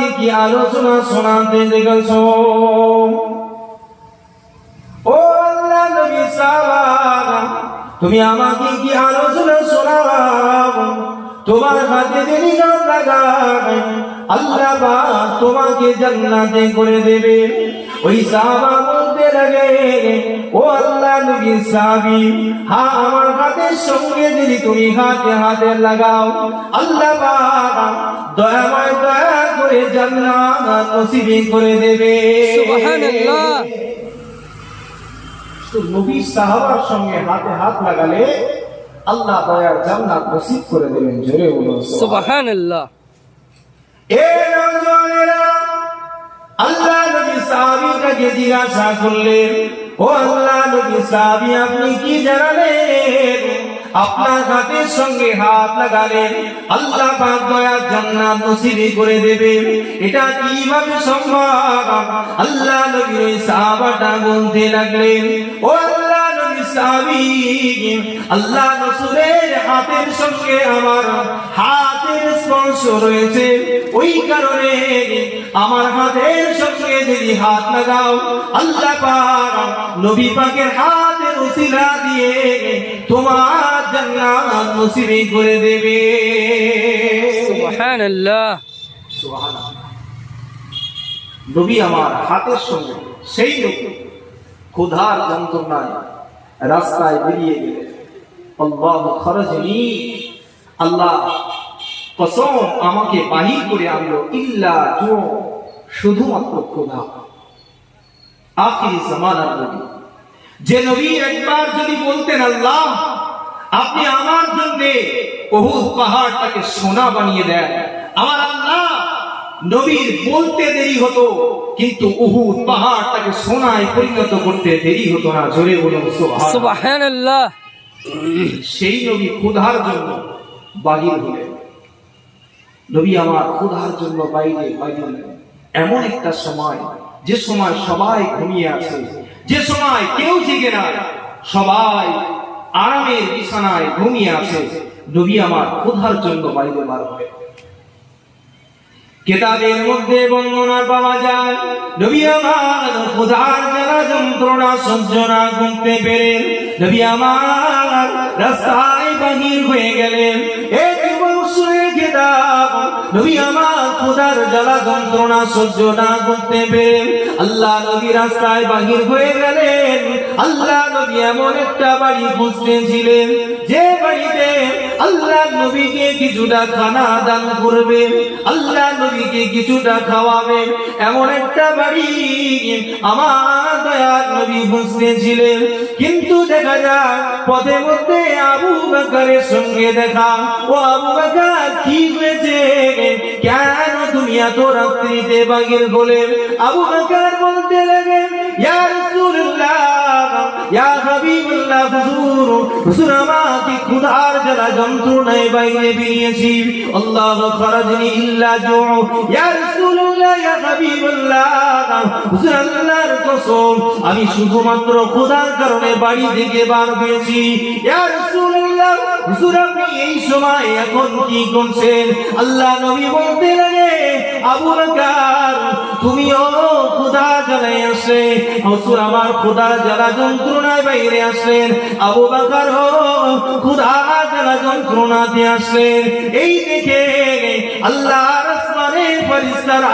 আমাকে কি আলোচনা শোনাতে দেখেছো? ও আল্লাহ নবী সাহাবা, তুমি আমাকে কি আলোচনা শোনাও? তোমার হাতে যে নিগার লাগায় আল্লাহ পাক তোমাকে জান্নাতে করে দেবে। ওই সাহাবা বলতে লাগে, ও আল্লাহ নবী সাহাবী, হ্যাঁ আমার হাতের সঙ্গে যদি তুমি হাতে লাগাও আল্লাহ পাক দয়াময় দয়া করে জান্নাত নসিব করে দেবে। সুবহানাল্লাহ। তো নবী সাহাবার সঙ্গে হাতে হাত লাগালে আল্লাহ দয়ার জান্নাত নসিব করে দেবেন। জোরে বলুন সুবহানাল্লাহ। এ নওজওয়ানেরা, আল্লাহ নবী সাহাবীকে জিজ্ঞাসা করলেন, ও আল্লাহ নবী সাহাবী, আপনি কি জানালেন? আপনার হাতের সঙ্গে হাত লাগালেন আল্লাহ পাক দয়ার জান্নাত নসিব করে দেবে, এটা কিভাবে সম্ভব? আল্লাহ নবী ওই সাহাবাটা বলতে লাগলেন, ও আল্লাহ নবী সাহাবী, আল্লাহ রাসূলের হাতের সঙ্গে আমার হাতের স্পর্শ রয়েছে, ওই কারণে আমার হাতের সঙ্গে যদি হাত লাগাও আল্লাহ পাক নবী পাকের হাতের উসিলা দিয়ে তোমার জান্নাত নসিব করে দেবে। সুবহানাল্লাহ। সুবহানাল্লাহ। নবী আমার হাতের সঙ্গে, সেই লোক ক্ষুধার যন্ত্রণায় রাস্তায় বেরিয়ে গেলেন। আল্লাহু খরজনি, আল্লাহ কসম আমাকে বাহির করে আনলো, ইল্লা জু, শুধুমাত্র ক্ষুধা। আখিরি জামানার নবী, যে নবী একবার যদি বলতেন আল্লাহ আপনি আমার জন্য উহুদ পাহাড়টাকে সোনা বানিয়ে দেন, আমার আল্লাহ নবীর বলতে দেরি হতো কিন্তু উহুদ পাহাড়টাকে সোনায় পরিণত করতে দেরি হতো না। জোরে বলুন সুবহানাল্লাহ। সেই নবী ক্ষুধার জন্য বাহির হলেন। নবী আমার ক্ষুধার জন্য বাইরে হলেন এমন একটা সময়, যে সময় সবাই ঘুমিয়ে আছে, যে সময় কেউ জেগে নাই, সবাই আরামের বিছানায় ঘুমিয়ে আছে। নবী আমার ক্ষুধার জন্য বাইরে বার হয়। কিতাবের মধ্যে বর্ণনা পাওয়া যায়, নবী আমার ক্ষুধার জ্বালা যন্ত্রণা সহ্য না করতে পেরে নবী আমার রাস্তায় বাহির হয়ে গেলেন। এই যুবক শুনে কিতাব, নবী আমার ক্ষুধার জ্বালা যন্ত্রণা সহ্য না করতে পেরে আল্লাহ নবী রাস্তায় বাহির হয়ে গেলেন। আল্লাহ নবী এমন একটা বাড়ি খুঁজতেছিলেন যে বাড়িতে আল্লাহ নবীকে কিছুটা খানা দান করবে, আল্লাহ নবীকে কিছুটা খাওয়াবে, এমন একটা বাড়ি আমার দয়ার নবী খুঁজতেছিলেন। কিন্তু দেখা যায় পথে মধ্যে আবু বকরের সঙ্গে দেখা। ও আবু বকর, কি হয়েছে? কেন তুমি এত রাত্রিতে বাহির হলে? আবু বকর বলতে লাগেন, ইয়া রাসূলুল্লাহ, ইয়া হাবিবাল্লাহ, হুজুর আমাকে ক্ষুধার জ্বালা যন্ত্রণায় বাইরে বেরিয়েছি। আল্লাহু খরজনি ইল্লা জু, ইয়া রাসূলুল্লাহ, ইয়া হাবিবাল্লাহ, হুজুর আল্লাহর কসম আমি শুধুমাত্র ক্ষুধার কারণে বাড়ি থেকে বার হয়েছি। ইয়া রাসূলুল্লাহ, হুজুর আপনি এই সময় এখন কি করছেন? আল্লাহ নবী বলতে লাগে, আবু বকর তুমিও ক্ষুধা জ্বালায় আসলে, হুজুর আমার ক্ষুধা জ্বালা যন্ত্রণায় বাইরে আসলেন। আবু বকর ক্ষুধা জ্বালা যন্ত্রণাতে আসলেন। এই দেখে আল্লাহর আসমানের ফেরেশতারা